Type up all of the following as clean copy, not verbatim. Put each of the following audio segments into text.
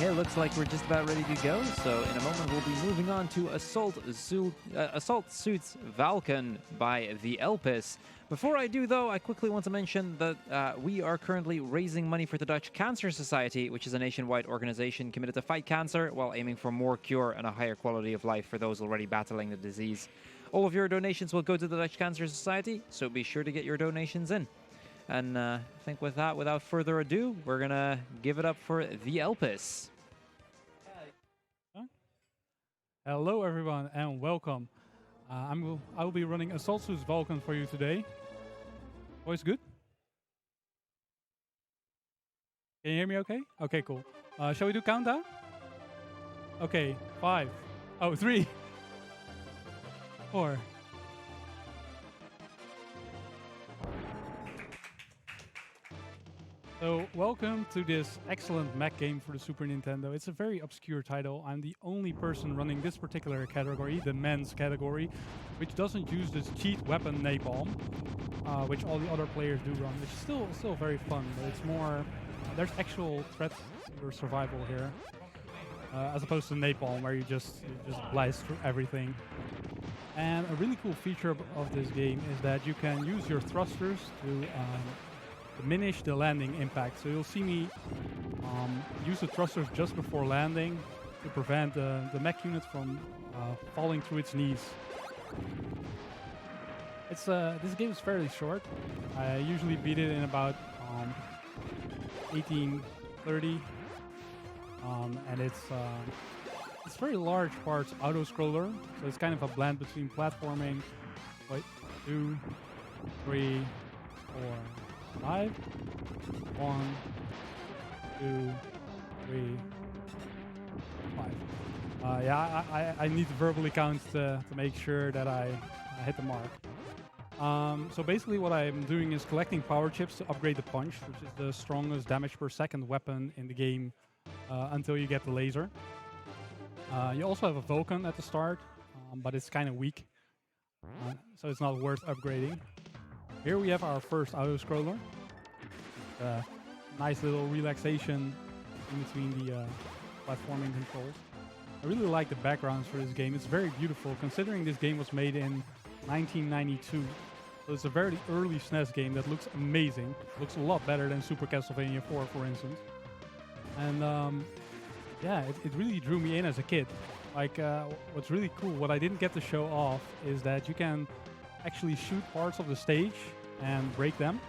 Okay, looks like we're just about ready to go. So in a moment, we'll be moving on to Assault Suits Valken by TheElpis. Before I do, though, I quickly want to mention that we are currently raising money for the Dutch Cancer Society, which is a nationwide organization committed to fight cancer while aiming for more cure and a higher quality of life for those already battling the disease. All of your donations will go to the Dutch Cancer Society, so be sure to get your donations in. And I think with that, without further ado, we're going to give it up for TheElpis. Hello everyone and welcome. I will be running Assault Suits Valken for you today. Voice good? Can you hear me okay? Okay, cool. Shall we do countdown? Okay, 5, 3, 4. So, welcome to this excellent mech game for the Super Nintendo. It's a very obscure title. I'm the only person running this particular category, the men's category, which doesn't use this cheat weapon Napalm, which all the other players do run, which is still very fun, but it's more, there's actual threat to your survival here, as opposed to Napalm, where you just blast through everything. And a really cool feature of this game is that you can use your thrusters to diminish the landing impact. So you'll see me use the thrusters just before landing to prevent the mech unit from falling through its knees. This game is fairly short. I usually beat it in about 18:30, and it's very large parts auto-scroller, so it's kind of a blend between platforming. Wait, 2, 3, 4, 5, 1, 2, 3, 5. Yeah, I need to verbally count to make sure that I hit the mark. So basically what I'm doing is collecting power chips to upgrade the punch, which is the strongest damage per second weapon in the game until you get the laser. You also have a Valken at the start, but it's kind of weak, so it's not worth upgrading. Here we have our first auto-scroller. Nice little relaxation in between the platforming controls. I really like the backgrounds for this game. It's very beautiful, considering this game was made in 1992. So it's a very early SNES game that looks amazing. Looks a lot better than Super Castlevania 4, for instance. And yeah, it really drew me in as a kid. Like, what's really cool, what I didn't get to show off, is that you can actually shoot parts of the stage and break them.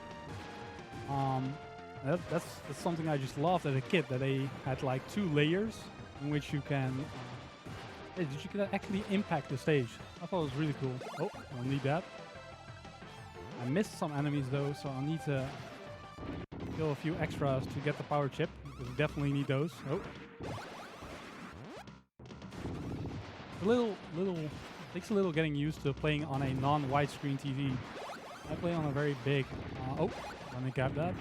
That's something I just loved as a kid, that they had like 2 layers in which you can actually impact the stage. I thought it was really cool. Oh, I don't need that. I missed some enemies though, so I'll need to kill a few extras to get the power chip, because we definitely need those. Oh. Takes a little getting used to playing on a non-widescreen TV. I play on a very big, let me grab that.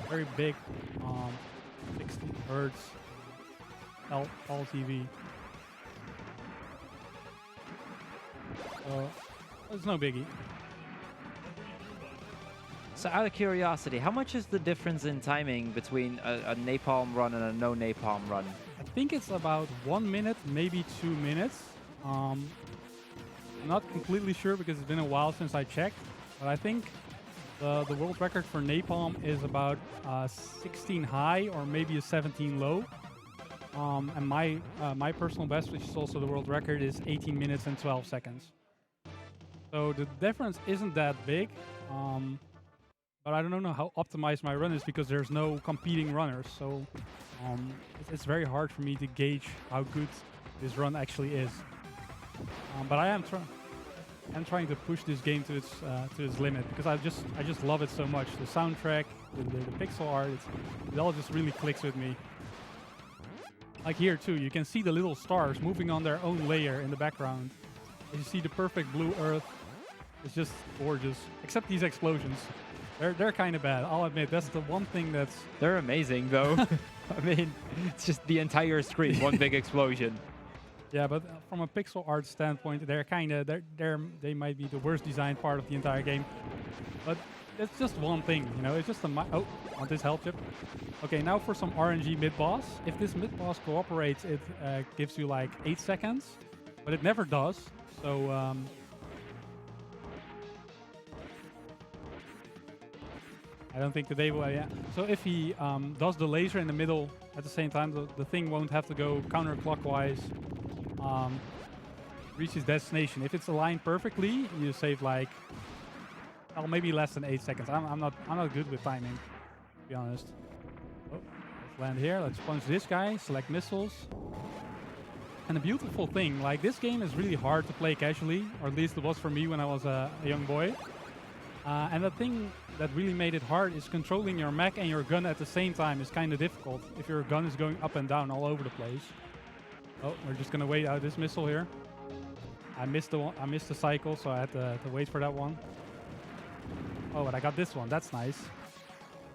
Very big 60 Hz all TV. So it's no biggie. So out of curiosity, how much is the difference in timing between a Napalm run and a no Napalm run? I think it's about 1 minute, maybe 2 minutes. I'm not completely sure because it's been a while since I checked, but I think the world record for Napalm is about 16 high or maybe a 17 low. And my personal best, which is also the world record, is 18 minutes and 12 seconds. So the difference isn't that big, but I don't know how optimized my run is because there's no competing runners. So it's very hard for me to gauge how good this run actually is. But I am trying to push this game to its limit, because I just love it so much. The soundtrack, the pixel art, it all just really clicks with me. Like here too, you can see the little stars moving on their own layer in the background. And you see the perfect blue earth. It's just gorgeous. Except these explosions. They're kind of bad, I'll admit. That's the one thing that's... They're amazing though. I mean, it's just the entire screen, one big explosion. Yeah, but from a pixel art standpoint, they might be the worst designed part of the entire game. But it's just one thing, you know. It's just a oh, want this health chip? Okay, now for some RNG mid boss. If this mid boss cooperates, it gives you like 8 seconds, but it never does. So I don't think today will. Yeah. So if he does the laser in the middle at the same time, the thing won't have to go counterclockwise. Reach his destination. If it's aligned perfectly, you save like, well, maybe less than 8 seconds. I'm not good with timing, to be honest. Oh, let's land here. Let's punch this guy. Select missiles. And the beautiful thing, like this game is really hard to play casually, or at least it was for me when I was a young boy. And the thing that really made it hard is controlling your mech and your gun at the same time is kind of difficult if your gun is going up and down all over the place. Oh, we're just gonna wait out this missile here. I missed the cycle, so I had to wait for that one. Oh, but I got this one. That's nice.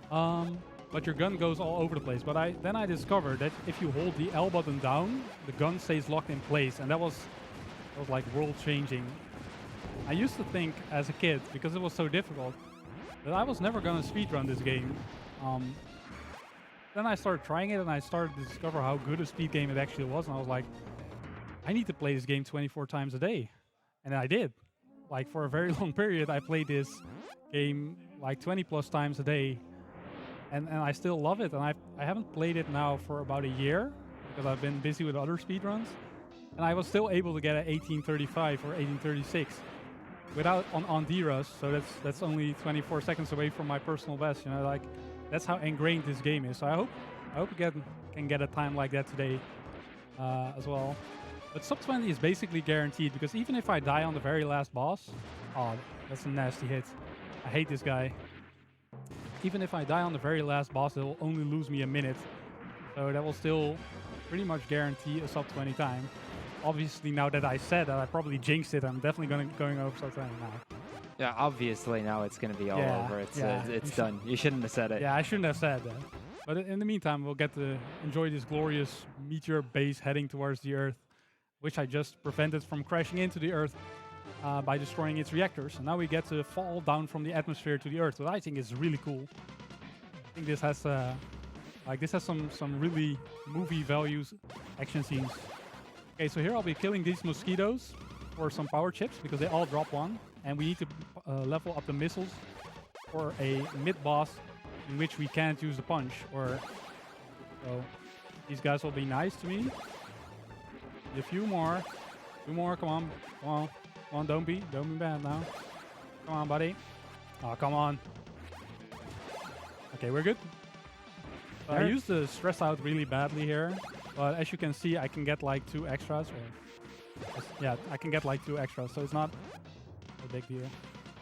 But your gun goes all over the place. But then I discovered that if you hold the L button down, the gun stays locked in place, and that was like world changing. I used to think as a kid, because it was so difficult, that I was never gonna speedrun this game. Then I started trying it, and I started to discover how good a speed game it actually was, and I was like, I need to play this game 24 times a day. And I did. Like, for a very long period, I played this game like 20 plus times a day. And I still love it. And I haven't played it now for about a year, because I've been busy with other speedruns. And I was still able to get an 1835 or 1836 without on D-Rush. So that's only 24 seconds away from my personal best. You know, like, that's how ingrained this game is. So I hope you can get a time like that today as well. But sub 20 is basically guaranteed, because even if I die on the very last boss, oh, that's a nasty hit. I hate this guy. Even if I die on the very last boss, it will only lose me a minute. So that will still pretty much guarantee a sub 20 time. Obviously, now that I said that, I probably jinxed it. I'm definitely going over sub 20 now. Yeah, obviously now it's going to be all over. It's done. You shouldn't have said it. Yeah, I shouldn't have said that. But in the meantime, we'll get to enjoy this glorious meteor base heading towards the Earth, which I just prevented from crashing into the Earth by destroying its reactors. And now we get to fall down from the atmosphere to the Earth, which I think is really cool. I think this has some really movie values action scenes. Okay, so here I'll be killing these mosquitoes for some power chips, because they all drop one. And we need to level up the missiles for a mid-boss in which we can't use the punch. So these guys will be nice to me. A few more. Come on, don't be bad now. Come on, buddy. Oh, come on. Okay, we're good. So I used the stress out really badly here, but as you can see, I can get like 2 extras. I can get like 2 extras, so it's not a big deal.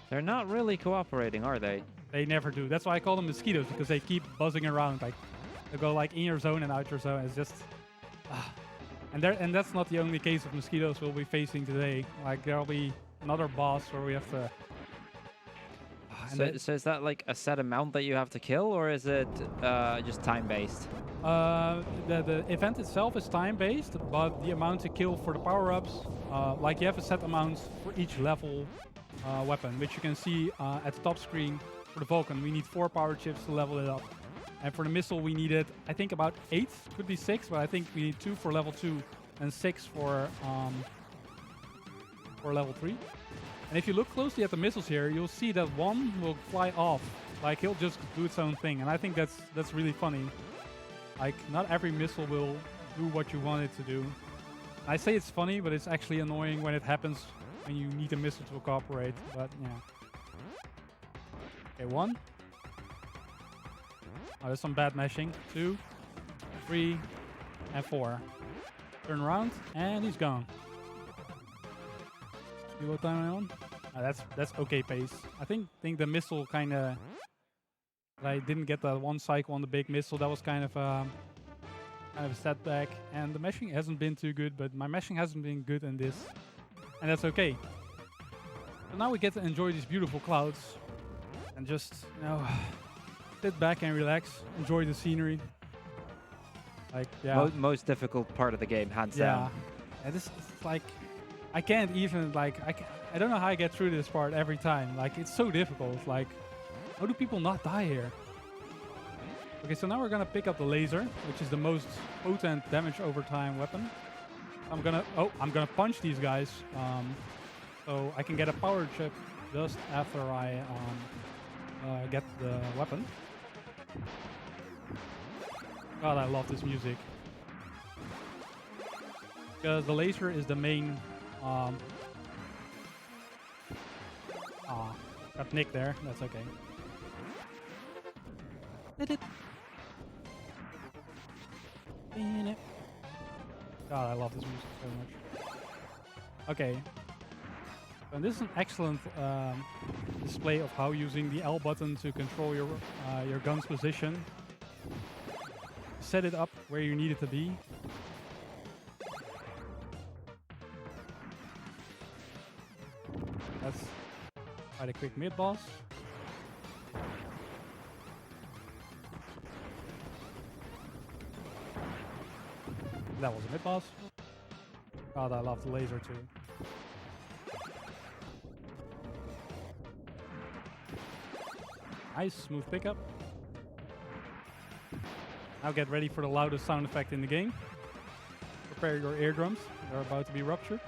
They're not really cooperating, are they? They never do. That's why I call them mosquitoes, because they keep buzzing around. Like, they go like in your zone and out your zone. It's just... And that's not the only case of mosquitoes we'll be facing today. Like, there'll be another boss where we have to... So is that like a set amount that you have to kill, or is it just time-based? The event itself is time-based, but the amount to kill for the power-ups, like you have a set amount for each level weapon, which you can see at the top screen. For the Valken, we need 4 power chips to level it up. And for the missile, we needed, I think, about 8, could be 6, but I think we need 2 for level 2 and 6 for level 3. And if you look closely at the missiles here, you'll see that one will fly off. Like, he'll just do its own thing. And I think that's really funny. Like, not every missile will do what you want it to do. I say it's funny, but it's actually annoying when it happens when you need a missile to cooperate. But, yeah. Okay, 1. Oh, there's some bad meshing. 2, 3, and 4. Turn around, and he's gone. Reload time on. That's okay pace. I think the missile kind of... I didn't get that one cycle on the big missile. That was kind of a setback. And the meshing hasn't been too good, but my meshing hasn't been good in this. And that's okay. So now we get to enjoy these beautiful clouds. And just, you know... sit back and relax, enjoy the scenery. Like, yeah. Most difficult part of the game, hands down. And this is like, I can't even, like, I don't know how I get through this part every time. Like, it's so difficult. Like, How do people not die here? Okay, so now we're gonna pick up the laser, which is the most potent damage over time weapon. I'm gonna punch these guys, so I can get a power chip just after I get the weapon. God, I love this music. Because the laser is the main... got Nick there. That's okay. God, I love this music so much. Okay. And this is an excellent display of how using the L button to control your gun's position. Set it up where you need it to be. Let's fight a quick mid boss. That was a mid boss. God, I love the laser too. Nice, smooth pickup. Now get ready for the loudest sound effect in the game. Prepare your eardrums, they're about to be ruptured.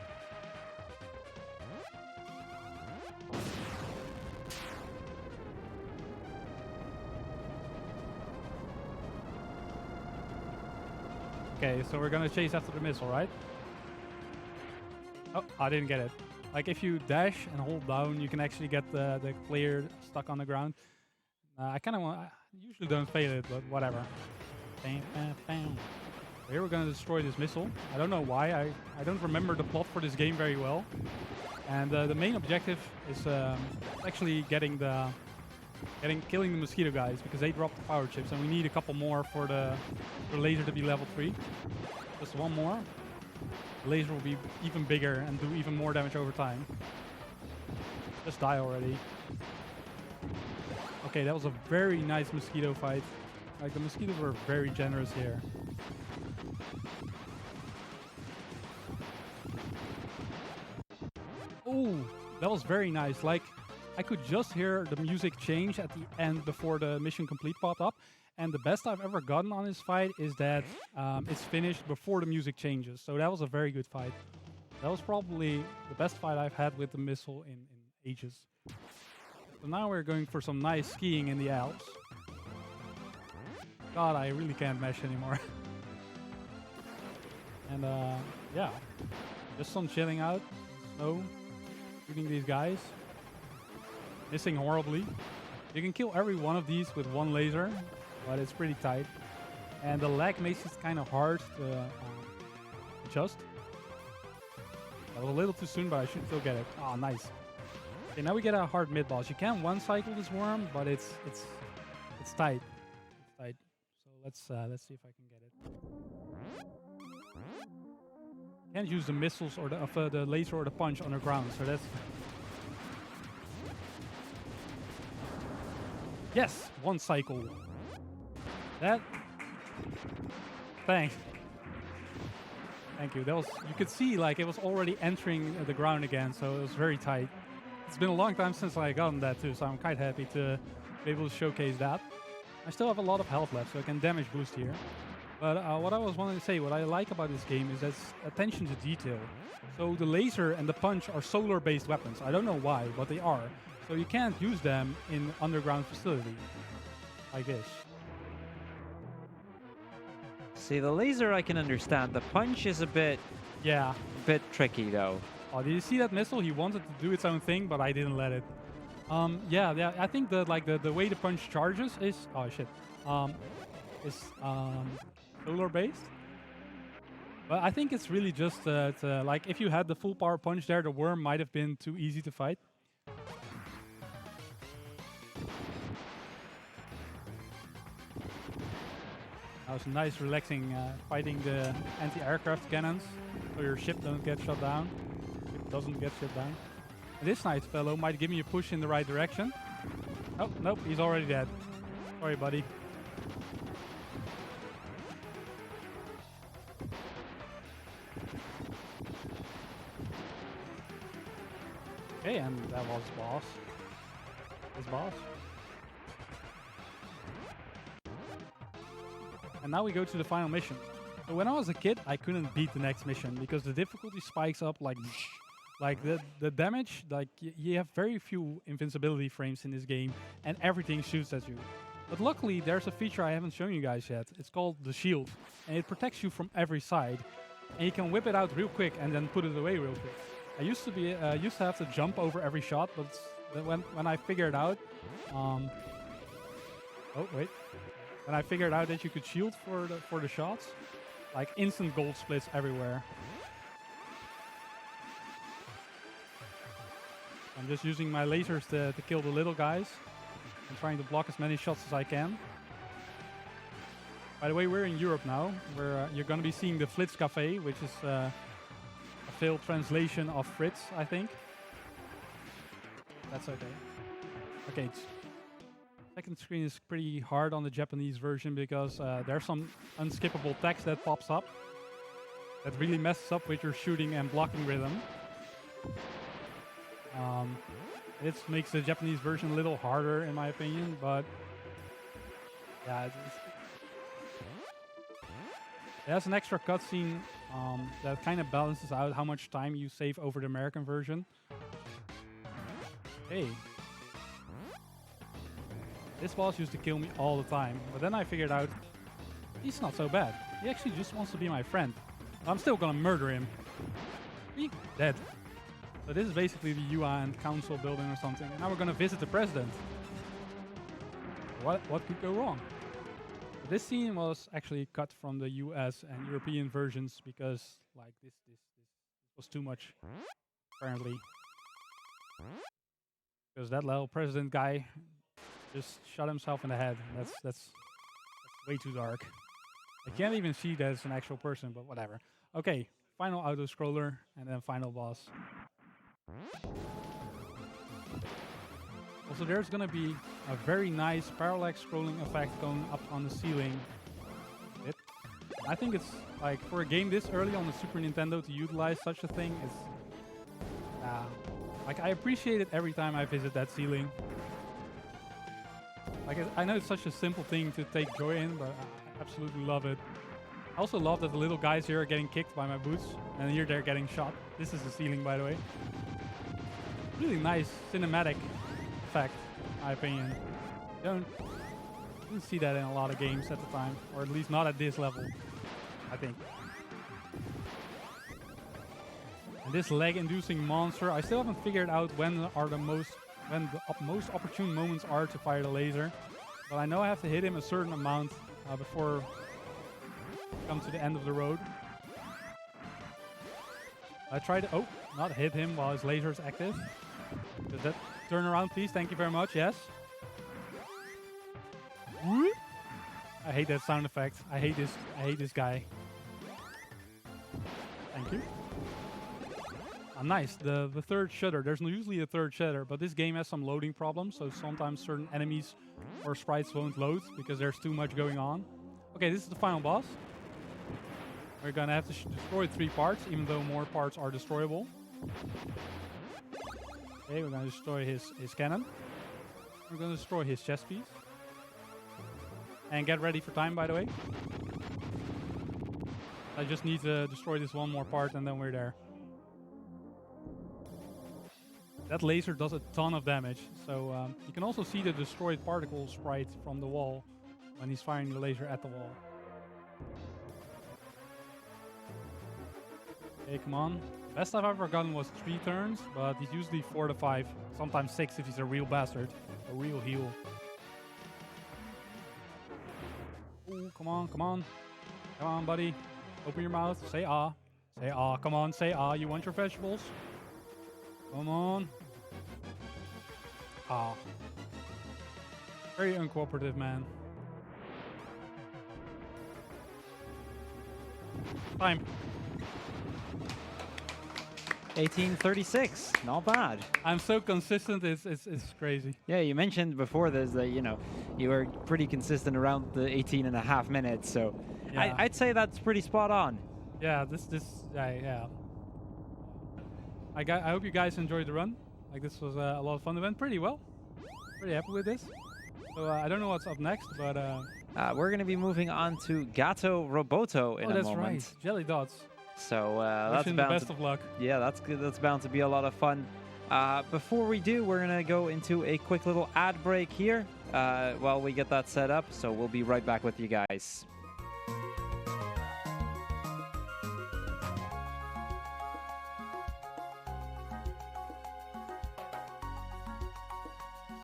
Okay, so we're gonna chase after the missile, right? Oh, I didn't get it. Like if you dash and hold down, you can actually get the player stuck on the ground. I usually don't fail it, but whatever. Bam, bam, bam. Here we're gonna destroy this missile. I don't know why. I don't remember the plot for this game very well. And the main objective is actually killing the mosquito guys because they drop the power chips, and we need a couple more for the laser to be level 3. Just one more. The laser will be even bigger and do even more damage over time. Just die already. Okay, that was a very nice mosquito fight. Like, the mosquitoes were very generous here. Oh, that was very nice. Like, I could just hear the music change at the end before the mission complete popped up. And the best I've ever gotten on this fight is that it's finished before the music changes. So that was a very good fight. That was probably the best fight I've had with the missile in ages. So now we're going for some nice skiing in the Alps. God, I really can't mesh anymore. And yeah, just some chilling out, snow, shooting these guys, missing horribly. You can kill every one of these with one laser, but it's pretty tight. And the lag makes it kind of hard to adjust. That was a little too soon, but I should still get it. Oh, nice. Okay, now we get a hard mid boss. You can one cycle this worm, but it's tight. It's tight. So let's see if I can get it. Can't use the missiles or the laser or the punch underground, so that's... Yes, one cycle. That... Thanks. Thank you. That was... You could see, like, it was already entering the ground again, so it was very tight. It's been a long time since I gotten that too, so I'm quite happy to be able to showcase that. I still have a lot of health left, so I can damage boost here. But what I was wanting to say, what I like about this game is that's attention to detail. So the laser and the punch are solar-based weapons. I don't know why, but they are. So you can't use them in underground facility like this. See, the laser I can understand. The punch is a bit tricky though. Oh, did you see that missile? He wanted to do its own thing, but I didn't let it. Yeah. I think that the way the punch charges is solar based. But I think it's really just like if you had the full power punch there, the worm might have been too easy to fight. That was nice, relaxing fighting the anti-aircraft cannons, so your ship doesn't get shot down. And this nice fellow might give me a push in the right direction. Oh, nope, he's already dead. Sorry, buddy. Okay, and that was boss. His boss. And now we go to the final mission. So when I was a kid, I couldn't beat the next mission because the difficulty spikes up like the damage, like you have very few invincibility frames in this game and everything shoots at you. But luckily there's a feature I haven't shown you guys yet. It's called the shield and it protects you from every side. And you can whip it out real quick and then put it away real quick. I used to have to jump over every shot, but when I figured out, oh wait, when I figured out that you could shield for the shots, like instant gold splits everywhere. I'm just using my lasers to kill the little guys. I'm trying to block as many shots as I can. By the way, we're in Europe now. You're going to be seeing the Flitz Cafe, which is a failed translation of Fritz, I think. That's okay. Okay, second screen is pretty hard on the Japanese version because there's some unskippable text that pops up that really messes up with your shooting and blocking rhythm. It makes the Japanese version a little harder in my opinion, but yeah, it has an extra cutscene that kind of balances out how much time you save over the American version. Hey. This boss used to kill me all the time, but then I figured out he's not so bad. He actually just wants to be my friend. I'm still gonna murder him. He dead. So this is basically the UN Council building or something, and now we're gonna visit the president. What could go wrong? This scene was actually cut from the US and European versions because like this was too much, apparently. Because that little president guy just shot himself in the head. That's way too dark. I can't even see that it's an actual person, but whatever. Okay, final auto scroller and then final boss. Also, there's gonna be a very nice parallax scrolling effect going up on the ceiling. I think it's like for a game this early on the Super Nintendo to utilize such a thing is like I appreciate it every time I visit that ceiling. Like I know it's such a simple thing to take joy in, but I absolutely love it. I also love that the little guys here are getting kicked by my boots, and here they're getting shot. This is the ceiling, by the way. Really nice cinematic effect, in my opinion. Didn't see that in a lot of games at the time, or at least not at this level, I think. And this leg-inducing monster, I still haven't figured out when the most opportune moments are to fire the laser. But I know I have to hit him a certain amount before I come to the end of the road. I try to, not hit him while his laser is active. Does that turn around, please? Thank you very much. Yes. I hate that sound effect. I hate this guy. Thank you. Nice. The third shutter. There's usually a third shutter, but this game has some loading problems, so sometimes certain enemies or sprites won't load because there's too much going on. Okay, this is the final boss. We're gonna have to destroy 3 parts, even though more parts are destroyable. Okay, we're gonna destroy his cannon. We're gonna destroy his chest piece. And get ready for time, by the way. I just need to destroy this one more part and then we're there. That laser does a ton of damage, so you can also see the destroyed particle sprite from the wall when he's firing the laser at the wall. Okay, come on. Best I've ever gotten was 3 turns, but he's usually 4 to 5, sometimes 6 if he's a real bastard, a real heel. Ooh, come on, come on. Come on, buddy. Open your mouth, say ah. Say ah, come on, say ah. You want your vegetables? Come on. Ah. Very uncooperative, man. Time. 1836, not bad. I'm so consistent, it's crazy. Yeah, you mentioned before this that, you know, you were pretty consistent around the 18.5 minutes, so yeah. I'd say that's pretty spot on. Yeah, yeah. I hope you guys enjoyed the run. Like, this was a lot of fun. It went pretty well. Pretty happy with this. So I don't know what's up next, but we're going to be moving on to Gato Roboto in a that's moment. right. Jelly dots. So that's Wishing the bound best of luck. Yeah, that's good. That's bound to be a lot of fun. Before we do, we're going to go into a quick little ad break here while we get that set up. So we'll be right back with you guys.